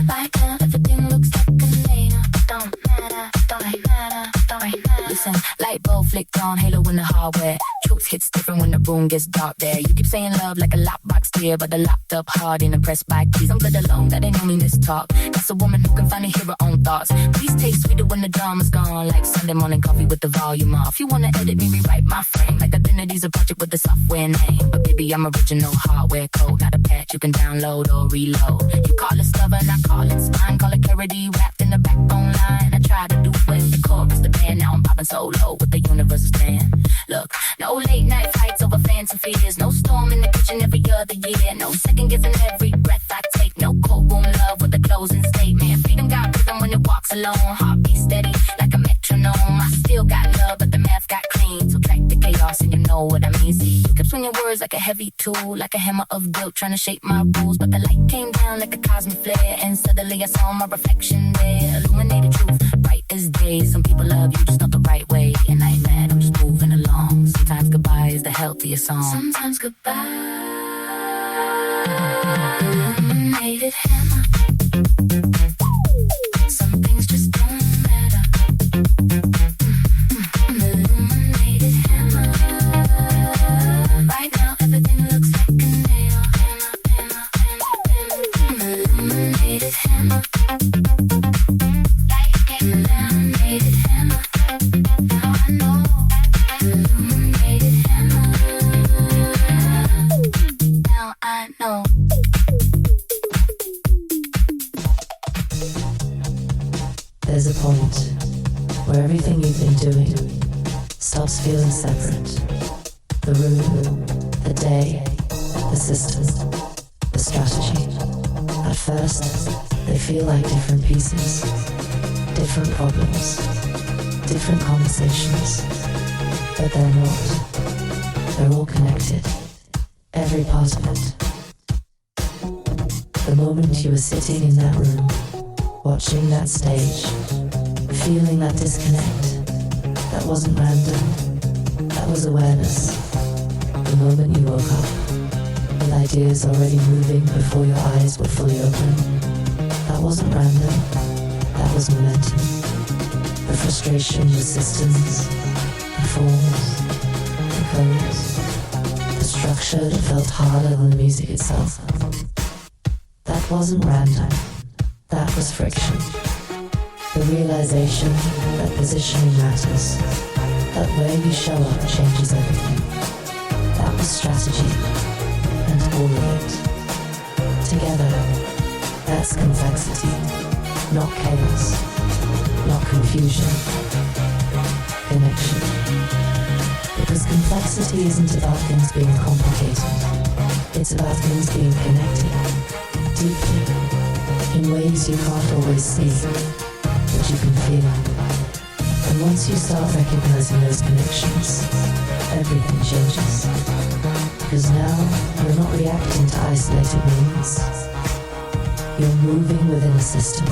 Right now everything looks like a nail. Don't matter, don't matter, don't matter. Listen, light bulb flicked on, halo in the hardware. Truth hits different when the room gets dark there. You keep saying love like a lockbox dear, but the locked up heart ain't impressed by keys. I'm good alone, that ain't only mistalk. That's a woman who can finally hear her own thoughts. Please taste sweeter when the drama's gone, like Sunday morning coffee with the volume off. You wanna edit me, rewrite my frame, like Identity's a project with the software name. But baby, I'm original hardware code, not a patch you can download or reload. You call it stubborn, I call it spine, call it clarity wrapped in the backbone line. I try to do with the chorus, the band, now I'm popping solo with the universe's band. Look, no late night fights over fans and fears, no storm in the kitchen every other year, no second guessing every breath I take, no courtroom love with a closing statement. Freedom got rhythm when it walks alone, heartbeat steady like a metronome. I still got love, but the math got clean. So track the chaos and you know what I mean. See, you kept swinging words like a heavy tool, like a hammer of guilt trying to shape my rules. But the light came down like a cosmic flare, and suddenly I saw my reflection there. Illuminated truth, bright as day. Some people love you just not the right way, and I ain't mad, I'm just moving along. Sometimes goodbye is the healthiest song. Sometimes goodbye. Illuminated hammer. Some things just don't matter. Illuminated hammer. Right now everything looks like a nail. Hammer, hammer, hammer, hammer. Illuminated hammer. Light came down, made it hammer. Now I know. Illuminated hammer. Now I know.
There's a point where everything you've been doing stops feeling separate. The room, the day, the system, the strategy. At first, they feel like different pieces, different problems, different conversations. But they're not. They're all connected. Every part of it. The moment you were sitting in that room, watching that stage, feeling that disconnect, that wasn't random, that was awareness. The moment you woke up, with ideas already moving before your eyes were fully open, that wasn't random, that was momentum. The frustration, the systems, the forms, the tones, the structure that felt harder than the music itself. That wasn't random, that was friction. The realization that positioning matters, that where you show up changes everything. That was strategy, and all of it. Together, that's complexity, not chaos, not confusion, connection. Because complexity isn't about things being complicated, it's about things being connected, deeply, in ways you can't always see, but you can feel. And once you start recognizing those connections, everything changes. Because now you're not reacting to isolated moments. You're moving within a system,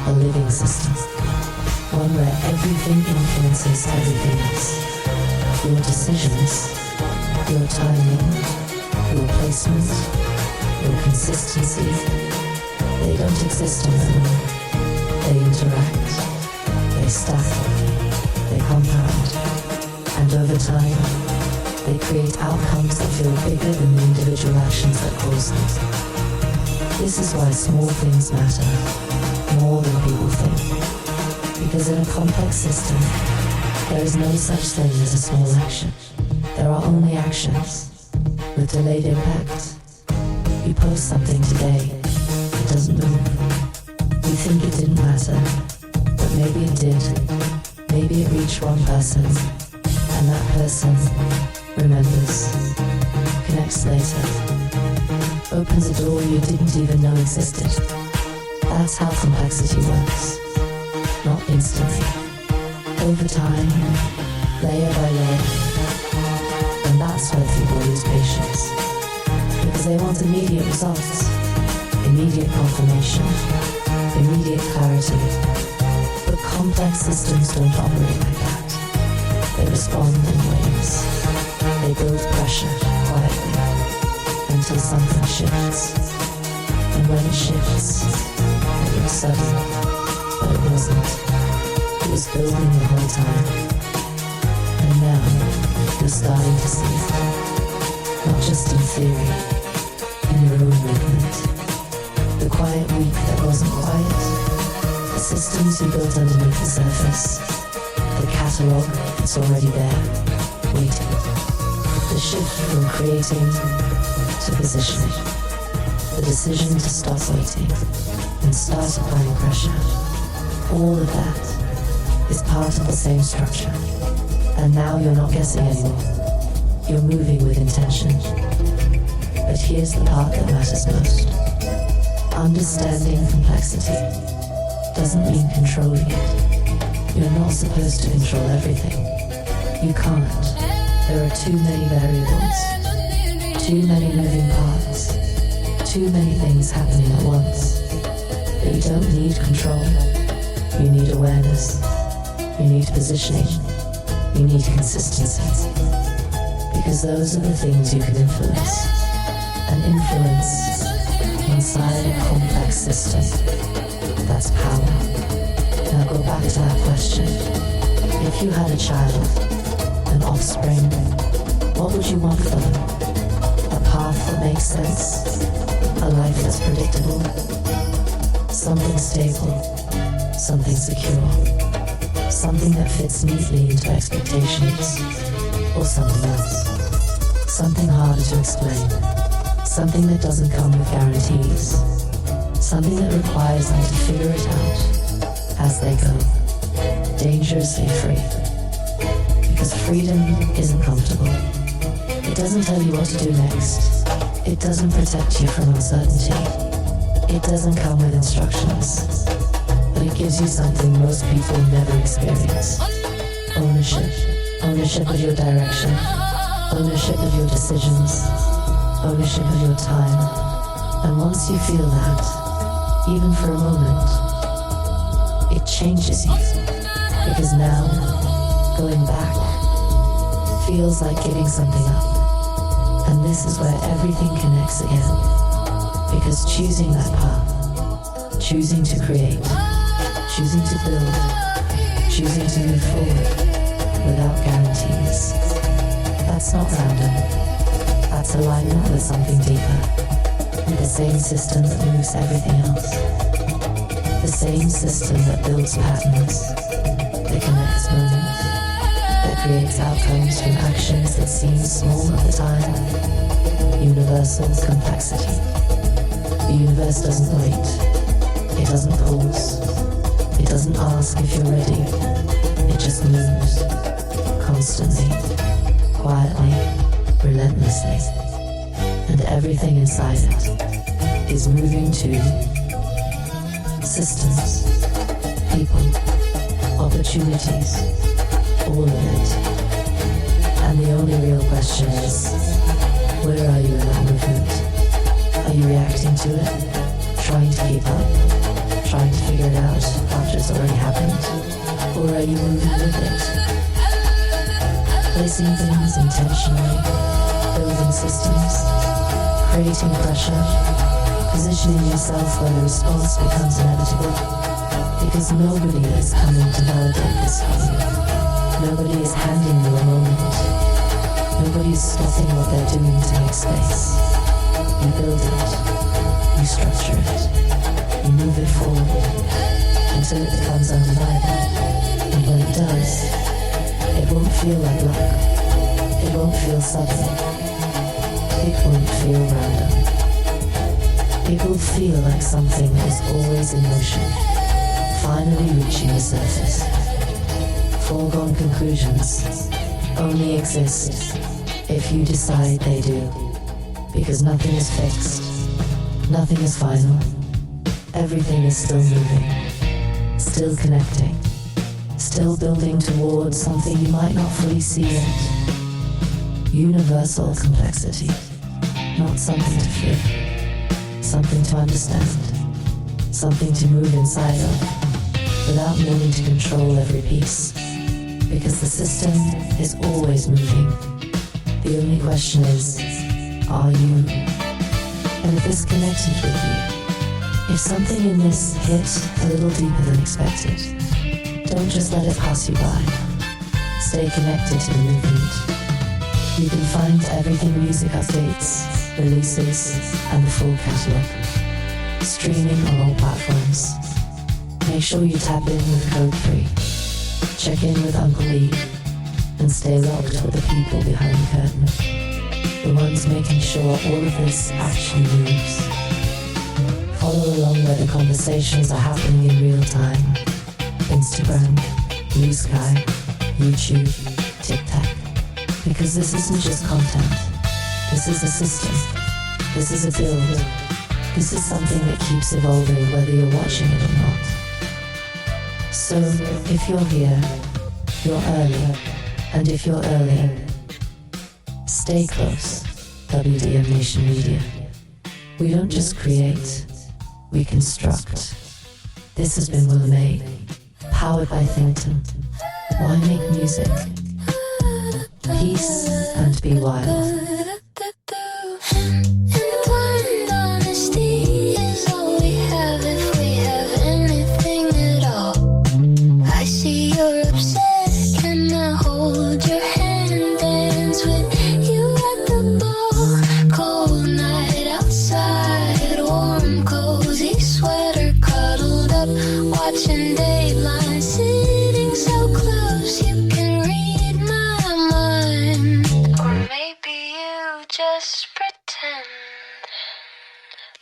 a living system, one where everything influences everything else. Your decisions, your timing, your placement, your consistency, they don't exist on their own. They interact, they stack, they compound, and over time, they create outcomes that feel bigger than the individual actions that cause them. This is why small things matter more than people think. Because in a complex system, there is no such thing as a small action. There are only actions with delayed impact. You post something today, it doesn't move. You think it didn't matter, but maybe it did. Maybe it reached one person, and that person remembers, connects later, opens a door you didn't even know existed. That's how complexity works. Not instantly. Over time, layer by layer. And that's why people lose patience. Because they want immediate results, immediate confirmation, immediate clarity. But complex systems don't operate like that. They respond in waves. They build pressure quietly until something shifts. And when it shifts, it looks sudden, but it wasn't. It was building the whole time. And now, you're starting to see it. Not just in theory, in your own movement. The quiet week that wasn't quiet. The systems you built underneath the surface. The catalogue that's already there, waiting. The shift from creating to positioning. The decision to stop waiting and start applying pressure. All of that is part of the same structure. And now you're not guessing anymore. You're moving with intention. But here's the part that matters most. Understanding complexity doesn't mean controlling it. You're not supposed to control everything. You can't. There are too many variables, too many moving parts, too many things happening at once. But you don't need control. You need awareness. You need positioning. You need consistency. Because those are the things you can influence. And influence inside a complex system. That's power. Now go back to that question. If you had a child, an offspring, what would you want for them? A path that makes sense? A life that's predictable? Something stable? Something secure? Something that fits neatly into expectations? Or something else? Something harder to explain? Something that doesn't come with guarantees? Something that requires them to figure it out as they go, dangerously free. Because freedom isn't comfortable. It doesn't tell you what to do next. It doesn't protect you from uncertainty. It doesn't come with instructions. But it gives you something most people never experience. Ownership. Ownership of your direction. Ownership of your decisions. Ownership of your time. And once you feel that, even for a moment, it changes you. Because now, going back feels like giving something up. And this is where everything connects again. Because choosing that path, choosing to create, choosing to build, choosing to move forward without guarantees, That's not random. That's alignment with something deeper. With the same system that moves everything else. The same system that builds patterns, that connects moments, that creates outcomes from actions that seem small at the time. Universal complexity. The universe doesn't wait. It doesn't pause. It doesn't ask if you're ready. It just moves. Constantly. Quietly. Relentlessly. And everything inside it is moving to systems, people, opportunities, all of it. And the only real question is, where are you in that movement? Are you reacting to it? Trying to keep up? Trying to figure it out after it's already happened? Or are you moving with it? Placing things intentionally, building systems, creating pressure, positioning yourself where the response becomes inevitable. Because nobody is coming to validate this for you. Nobody is handing you a moment. Nobody is stopping what they're doing to make space. You build it. You structure it. You move it forward until it becomes undeniable. And when it does, it won't feel like luck. It won't feel sudden. It won't feel random. It will feel like something that is always in motion, finally reaching the surface. Foregone conclusions only exist if you decide they do, because nothing is fixed, nothing is final, everything is still moving, still connecting, still building towards something you might not fully see yet. Universal complexity, not something to fear, something to understand, something to move inside of, without needing to control every piece, because the system is always moving. The only question is, are you? And if this connected with you, if something in this hit a little deeper than expected, don't just let it pass you by. Stay connected to the movement. You can find everything music updates, releases, and the full catalog, streaming on all platforms. Make sure you tap in with Code Free, check in with Uncle E, and stay locked with the people behind the curtain, the ones making sure all of this actually moves. Follow along where the conversations are happening in real time. Instagram, Blue Sky, YouTube, TikTok. Because this isn't just content. This is a system. This is a build. This is something that keeps evolving whether you're watching it or not. So, if you're here, you're early. And if you're early, stay close. WDM Nation Media. We don't just create, we construct. This has been Willa May, powered by Thinkton. Why make music? Peace and be wild.
Watching Dateline, sitting so close you can read my mind. Or maybe you just pretend.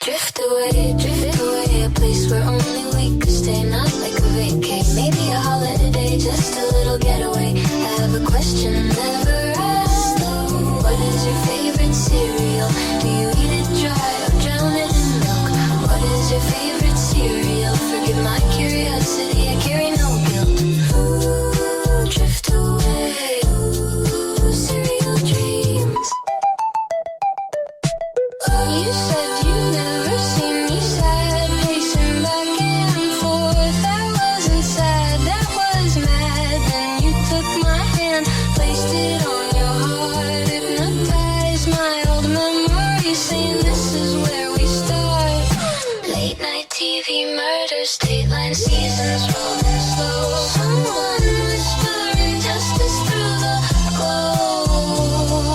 Drift away, a place where only we could stay. Not like a vacay, maybe a holiday, just a little getaway. I have a question never asked though. What is your favorite cereal? Do you eat it dry or drown it in milk? What is your favorite cereal? Forgive my curiosity, I carry no guilt. Ooh, drift away, ooh, cereal dreams. You said you never seen me sad, pacing back and forth. That wasn't sad, that was mad. Then you took my hand, placed it on your heart, hypnotized my old memories, saying this is where we start. Late night TV murders, Dateline seasons rolling slow. Someone whispering justice through the glow.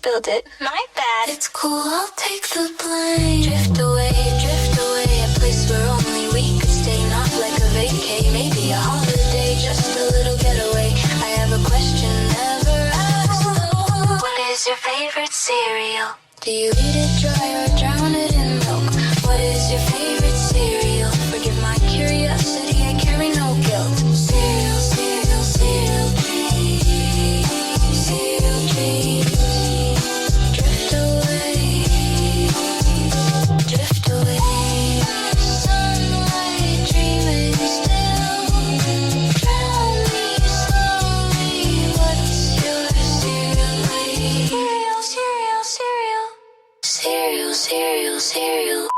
spilled it. My bad. It's cool, I'll take the blame. Drift away, a place where only we could stay. Not like a vacay, maybe a holiday, just a little getaway. I have a question never asked. What is your favorite cereal? Do you eat it dry or drown it in milk? What is your favorite cereal? Forgive my curiosity, I carry no guilt. Cereal, cereal, cereal dreams, cereal dreams. Drift away, drift away. Sunlight dreaming still. Drown me slowly. What's your cereal name? Cereal, cereal, cereal. Cereal, cereal, cereal.